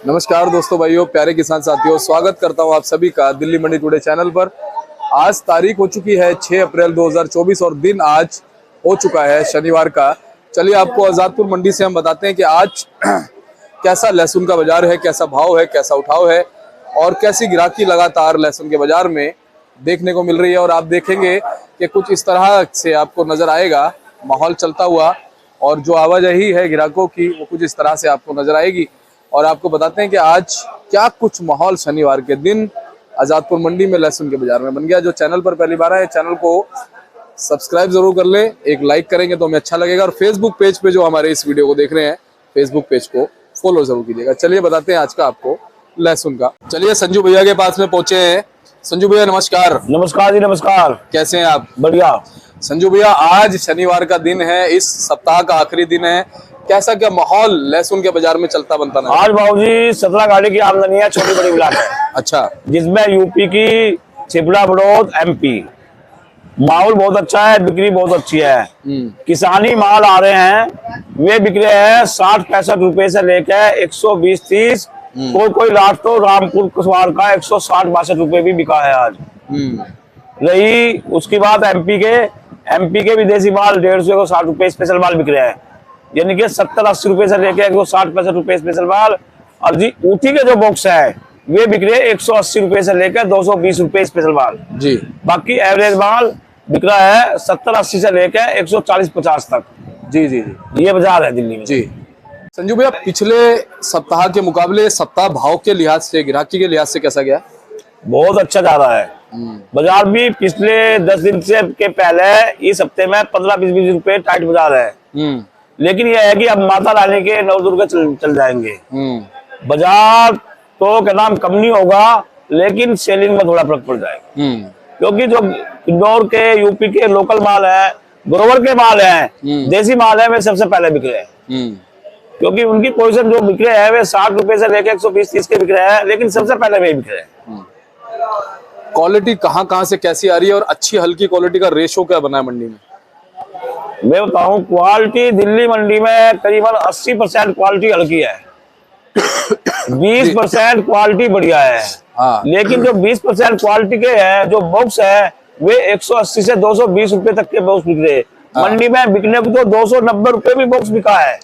नमस्कार दोस्तों, भाइयों, प्यारे किसान साथियों, स्वागत करता हूं आप सभी का दिल्ली मंडी टुडे चैनल पर। आज तारीख हो चुकी है 6 अप्रैल 2024 और दिन आज हो चुका है शनिवार का। चलिए आपको आजादपुर मंडी से हम बताते हैं कि आज कैसा लहसुन का बाजार है, कैसा भाव है, कैसा उठाव है और कैसी गिराकी लगातार लहसुन के बाजार में देखने को मिल रही है। और आप देखेंगे कि कुछ इस तरह से आपको नजर आएगा माहौल चलता हुआ, और जो आवाजाही है ग्राहकों की वो कुछ इस तरह से आपको नजर आएगी। और आपको बताते हैं कि आज क्या कुछ माहौल शनिवार के दिन आजादपुर मंडी में लहसुन के बाजार में बन गया। जो चैनल पर पहली बार आए, चैनल को सब्सक्राइब जरूर कर ले, एक लाइक करेंगे तो हमें अच्छा लगेगा। और फेसबुक पेज पे जो हमारे इस वीडियो को देख रहे हैं, फेसबुक पेज को फॉलो जरूर कीजिएगा। चलिए बताते हैं आज का आपको लहसुन का। चलिए संजू भैया के पास में पहुंचे हैं। संजू भैया नमस्कार। नमस्कार जी, नमस्कार। कैसे हैं आप? बढ़िया। संजू भैया, आज शनिवार का दिन है, इस सप्ताह का आखिरी दिन है, कैसा क्या माहौल लहसुन के बाजार में चलता बनता है? आज बाबू जी 17 गाड़ी की आमदनी है, छोटी बड़ी मिला है। अच्छा। जिसमें यूपी की छिपड़ा बड़ौद MP माहौल बहुत अच्छा है, बिक्री बहुत अच्छी है। किसानी माल आ रहे हैं, वे बिक रहे हैं 60-65 रुपए से लेकर 120-130। कोई लाट तो रामपुर कुसवार का 160-62 रुपए भी बिका है आज। रही उसकी बात MP के विदेशी माल 150-160 रुपए स्पेशल माल बिक रहे हैं, यानी कि 70-80 रुपए से लेके 160-65 रुपए स्पेशल माल। और जी ऊटी के जो बॉक्स है वे बिक रहे हैं 180 रुपए से लेकर 220 रुपए स्पेशल माल जी। बाकी एवरेज माल बिक रहा है 70-80 से लेकर 140-50 तक। जी जी जी, ये बाजार है दिल्ली में जी। संजू भैया, पिछले सप्ताह के मुकाबले सप्ताह भाव के लिहाज से, ग्राहकी के लिहाज से कैसा गया? बहुत अच्छा जा रहा है बाजार भी। पिछले 10 दिन से के पहले इस हफ्ते में 15-20 रुपए टाइट बाजार है। लेकिन यह है कि अब माता रानी के नवदुर्गा चल जाएंगे। बाजार तो क्या नाम कम नहीं होगा, लेकिन सेलिंग में थोड़ा फर्क पड़ जाएगा। क्योंकि जो इंदौर के, यूपी के लोकल माल है, ग्रोवर के माल है, देसी माल है, वे सबसे पहले बिक रहे हैं। क्योंकि उनकी पोजीशन जो बिक रहे हैं वे 60 रुपए से लेकर 120-130 के बिक रहे हैं, लेकिन सबसे पहले वे बिक रहे हैं। क्वालिटी कहाँ से कैसी आ रही है और अच्छी हल्की क्वालिटी का रेशो क्या बना है मंडी में? मैं बताऊं, क्वालिटी दिल्ली मंडी में करीबन 80% क्वालिटी हल्की है, 20% क्वालिटी बढ़िया है। लेकिन जो 20% क्वालिटी के है, जो बॉक्स है, वे 180 से 220 रुपए तक के बॉक्स बिक रहे। मंडी में बिकने को तो 290 रुपए भी बॉक्स बिका है।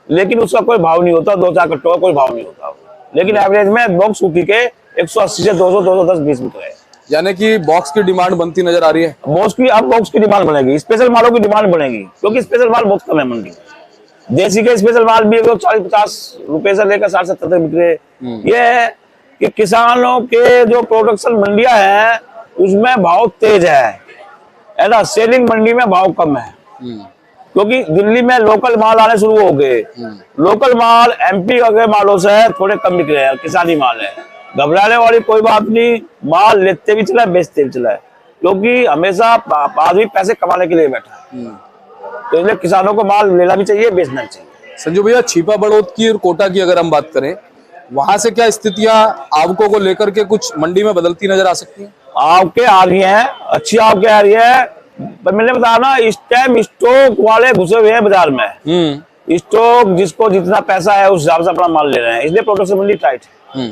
लेकिन उसका कोई भाव नहीं होता, 2-4 कट्टों का कोई भाव नहीं होता। लेकिन एवरेज में बॉक्स उठी के 180 से 200, 210-20 बिक रहे हैं। यानी कि बॉक्स की डिमांड बनती नजर आ रही है। बॉक्स की डिमांड बनेगी, स्पेशल मालों की डिमांड बनेगी, क्योंकि स्पेशल माल बहुत कम है मंडी। देसी के स्पेशल माल भी 40-50 रुपए से लेकर 60-70 तक बिक रहे। ये है कि किसानों के जो प्रोडक्शन मंडियां हैं उसमें भाव तेज है ना, सेलिंग मंडी में भाव कम है। क्योंकि दिल्ली में लोकल माल आने शुरू हो गए। लोकल माल MP के मालों से थोड़े कम बिक रहे हैं, किसानी माल है। घबराने वाली कोई बात नहीं, माल लेते भी चला है, बेचते भी चला है, क्योंकि हमेशा आदमी पैसे कमाने के लिए बैठा है। तो इसलिए किसानों को माल लेना भी चाहिए, बेचना भी चाहिए। संजू भैया, छिपा बड़ौद की और कोटा की अगर हम बात करें, वहां से क्या स्थितियां आवकों को लेकर के कुछ मंडी में बदलती नजर आ सकती हैं? आवकें आ रही हैं, अच्छी आवकें आ रही है। पर मैंने बताया ना, इस टाइम स्टॉक वाले घुसे हुए हैं बाजार में। स्टॉक जिसको जितना पैसा है उस हिसाब से अपना माल ले रहे हैं, इसलिए प्रोडक्शन मंडी टाइट है।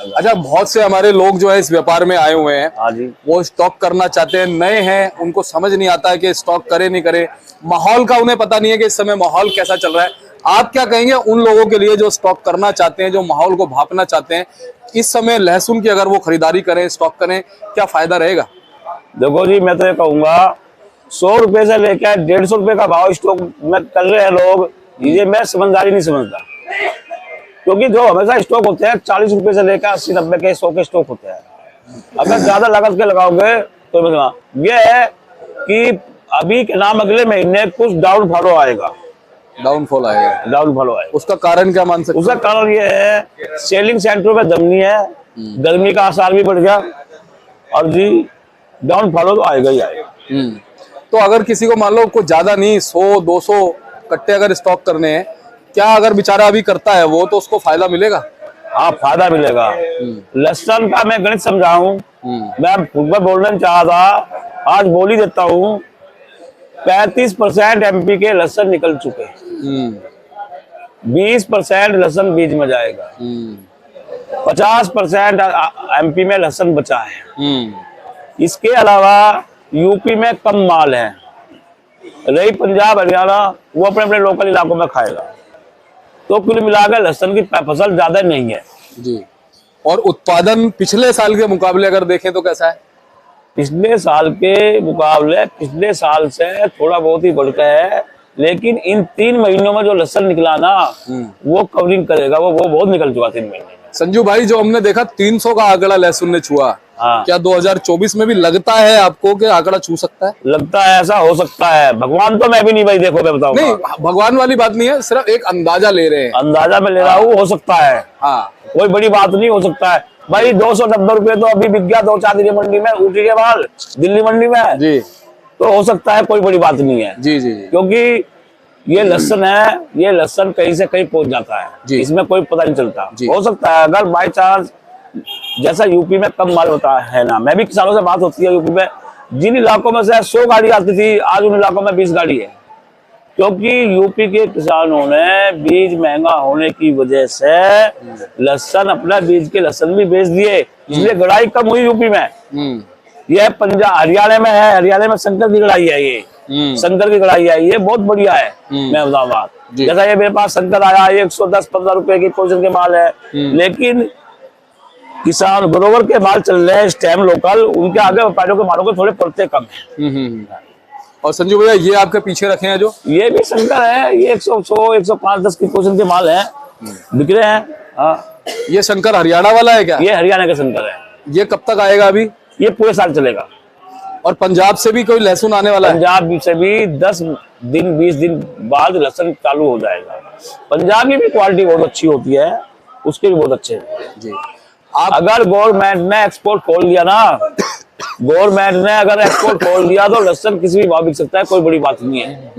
अच्छा, बहुत से हमारे लोग जो है इस व्यापार में आए हुए हैं, हाँ जी, वो स्टॉक करना चाहते हैं, नए हैं, उनको समझ नहीं आता है कि स्टॉक करे नहीं करे, माहौल का उन्हें पता नहीं है कि इस समय माहौल कैसा चल रहा है। आप क्या कहेंगे उन लोगों के लिए जो स्टॉक करना चाहते हैं, जो माहौल को भापना चाहते हैं, इस समय लहसुन की अगर वो खरीदारी करें, स्टॉक करें, क्या फायदा रहेगा? देखो जी, मैं तो ये कहूंगा 100 रुपए से लेकर 150 रुपए का भाव स्टॉक में कर रहे हैं लोग, ये मैं समझदारी नहीं समझता। क्योंकि जो हमेशा स्टॉक होते हैं 40 रुपए से लेकर 80-90 के 100 के स्टॉक होते हैं। अगर ज्यादा लागत के लगाओगे तो ये है कि अभी के नाम अगले महीने कुछ डाउनफॉल आएगा। उसका कारण क्या मान सकते? उसका कारण ये है, सेलिंग सेंटरों में दम नहीं है, गर्मी का आसार भी बढ़ गया, और जी डाउनफॉल तो आएगा ही आएगा। तो अगर किसी को मान लो कुछ ज्यादा नहीं, 100-200 कट्टे अगर स्टॉक करने हैं, क्या अगर बेचारा अभी करता है वो, तो उसको फायदा मिलेगा? हाँ, फायदा मिलेगा। लहसुन का मैं गणित समझाऊं, मैं खुद में बोलना चाहा था, आज बोल ही देता हूँ। 35% MP के लहसुन निकल चुके, 20% लहसुन बीज में जाएगा, 50% एमपी में लहसुन बचा है। इसके अलावा यूपी में कम माल है, रही पंजाब हरियाणा वो अपने अपने लोकल इलाकों में खाएगा। तो कुल मिलाकर लहसुन की फसल ज्यादा नहीं है जी। और उत्पादन पिछले साल के मुकाबले अगर देखें तो कैसा है? पिछले साल के मुकाबले पिछले साल से थोड़ा बहुत ही बढ़ गया है, लेकिन इन 3 महीनों में जो लहसुन निकला ना वो कवरिंग करेगा, वो बहुत निकल चुका 3 महीने में। संजू भाई, जो हमने देखा 300 का आंकड़ा लहसुन ने छुआ, हाँ। क्या 2024 में भी लगता है आपको कि आंकड़ा छू सकता है? लगता है, ऐसा हो सकता है। भगवान तो मैं भी नहीं भाई, देखो मैं बताऊं नहीं, भगवान वाली बात नहीं है, सिर्फ एक अंदाजा ले रहे हैं। अंदाजा में ले रहा हूँ, हो सकता है। हाँ, कोई बड़ी बात नहीं, हो सकता है भाई। 290 रुपए तो अभी बिक गया 2-4 दिन मंडी में, ऊटी के माल दिल्ली मंडी में जी। तो हो सकता है, कोई बड़ी बात नहीं है। जी जी जी। क्योंकि ये लहसुन है, ये लहसुन कहीं से कहीं पहुंच जाता है, इसमें कोई पता नहीं चलता। हो सकता है अगर बाई चांस, जैसा यूपी में कम माल होता है ना, मैं भी किसानों से बात होती है यूपी में, जिन इलाकों में से 100 गाड़ी आती थी, आज उन इलाकों में 20 गाड़ी है। क्योंकि यूपी के किसानों ने बीज महंगा होने की वजह से लहसुन, अपना बीज के लहसुन भी बेच दिए, इसलिए गड़ाई कम हुई यूपी में। यह पंजाब हरियाणा में है, हरियाणा में शंकर की गड़ाई है, ये शंकर की गड़ाई है, ये बहुत बढ़िया है। मैं बताऊँ बात, जैसा ये मेरे पास शंकर आया 110-15 रुपए की पोजीशन के माल है, लेकिन किसान बरोबर के माल चल रहे हैं इस टाइम लोकल, उनके आगे व्यापारियों के मालों के थोड़े पड़ते कम है। और संजू भैया, ये आपके पीछे रखे हैं जो, ये भी शंकर है, ये 100-105-10 की पोजीशन के माल है, बिक रहे हैं। हाँ, ये शंकर हरियाणा वाला है क्या? ये हरियाणा का शंकर है। ये कब तक आएगा अभी? ये पूरे साल चलेगा। और पंजाब से भी कोई लहसुन आने वाला है? पंजाब से भी 10 दिन 20 दिन बाद लहसुन चालू हो जाएगा। पंजाब की भी क्वालिटी बहुत अच्छी होती है, उसके भी बहुत अच्छे हैं जी। आप अगर गवर्नमेंट ने एक्सपोर्ट खोल दिया ना, गवर्नमेंट ने अगर एक्सपोर्ट खोल दिया तो लहसुन किसी भी भाव बिक सकता है, कोई बड़ी बात नहीं है।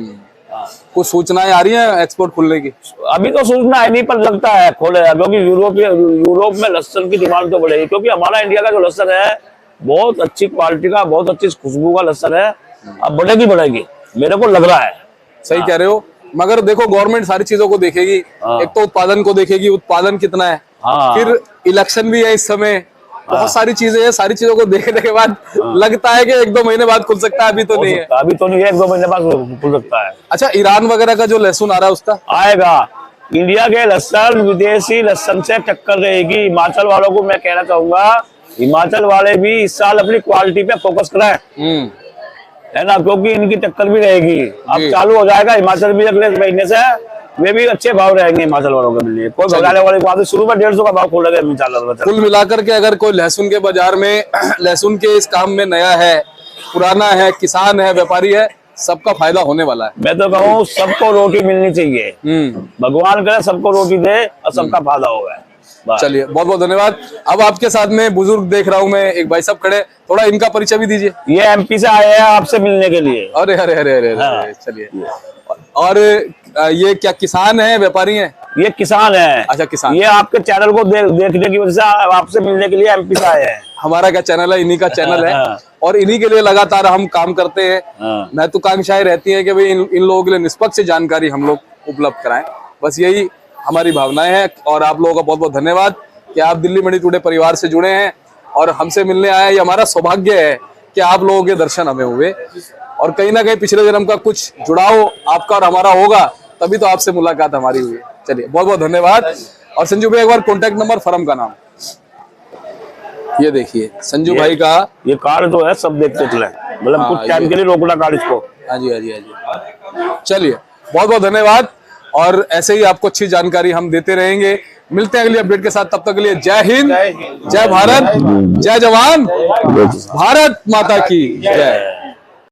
कुछ सूचनाएं आ रही हैं एक्सपोर्ट खुलने की? अभी तो सूचना है नहीं, पर लगता है खोलेगा, क्योंकि यूरोप में लहसुन की डिमांड तो बढ़ेगी। क्योंकि हमारा इंडिया का जो लहसुन है बहुत अच्छी क्वालिटी का, बहुत अच्छी खुशबू का लहसुन है, अब बढ़ेगी, मेरे को लग रहा है। सही कह रहे हो, मगर देखो गवर्नमेंट सारी चीजों को देखेगी। एक तो उत्पादन को देखेगी, उत्पादन कितना है, फिर इलेक्शन भी है इस समय, बहुत सारी चीजें हैं। सारी चीजों को देखने के बाद लगता है कि 1-2 महीने बाद खुल सकता है, अभी तो नहीं है। अभी तो नहीं है, 1-2 महीने बाद खुल सकता है। अच्छा, ईरान वगैरह का जो लहसुन आ रहा है उसका आएगा। इंडिया के लहसुन विदेशी लहसुन से टक्कर रहेगी। हिमाचल वालों को मैं कहना चाहूंगा, हिमाचल वाले भी इस साल अपनी क्वालिटी पे फोकस कराएं, है ना, क्योंकि इनकी टक्कर भी रहेगी। अब चालू हो जाएगा हिमाचल भी अगले महीने से, वे भी अच्छे भाव रहेंगे हिमाचल वालों के लिए। कोई भगाने वाले बात, शुरू में 150 का भाव खोलेगा हिमाचल। कुल मिलाकर के अगर कोई लहसुन के बाजार में, लहसुन के इस काम में नया है, पुराना है, किसान है, व्यापारी है, सबका फायदा होने वाला है। मैं तो कहूँ सबको रोटी मिलनी चाहिए, भगवान करे सबको रोटी दे और सबका फायदा होगा। चलिए, बहुत बहुत धन्यवाद। अब आपके साथ में बुजुर्ग देख रहा हूँ मैं, एक भाई साहब खड़े, थोड़ा इनका परिचय भी दीजिए। ये एमपी से आए हैं आपसे मिलने के लिए। अरे अरे अरे अरे, हाँ। चलिए। और ये क्या किसान है, व्यापारी है? ये किसान है। अच्छा, किसान। ये आपके चैनल को देखने की वजह से आपसे मिलने के लिए एमपी से आए हैं। हमारा क्या चैनल है, इन्हीं का चैनल है, और इन्हीं के लिए लगातार हम काम करते हैं। महत्वाकांक्षाएं रहती है कि भाई इन लोगों के लिए निष्पक्ष जानकारी हम लोग उपलब्ध कराएं, बस यही हमारी भावनाएं हैं। और आप लोगों का बहुत बहुत धन्यवाद कि आप दिल्ली मंडी टुडे परिवार से जुड़े हैं और हमसे मिलने आए। ये हमारा सौभाग्य है कि आप लोगों के दर्शन हमें हुए, और कहीं ना कहीं पिछले जन्म का कुछ जुड़ाव आपका और हमारा होगा, तभी तो आपसे मुलाकात हमारी हुई। चलिए, बहुत बहुत धन्यवाद। और संजू भाई, एक बार कॉन्टेक्ट नंबर, फर्म का नाम, ये देखिए संजू भाई का। ये कार्ड जो है सब देखते चले, मतलब कुछ टाइम के लिए रोकना कार्ड इसको। हाँ जी, हाँ जी, हाँ जी। चलिए, बहुत बहुत धन्यवाद, और ऐसे ही आपको अच्छी जानकारी हम देते रहेंगे। मिलते हैं अगली अपडेट के साथ, तब तक के लिए जय हिंद, जय भारत, जय जवान, भारत माता की जय।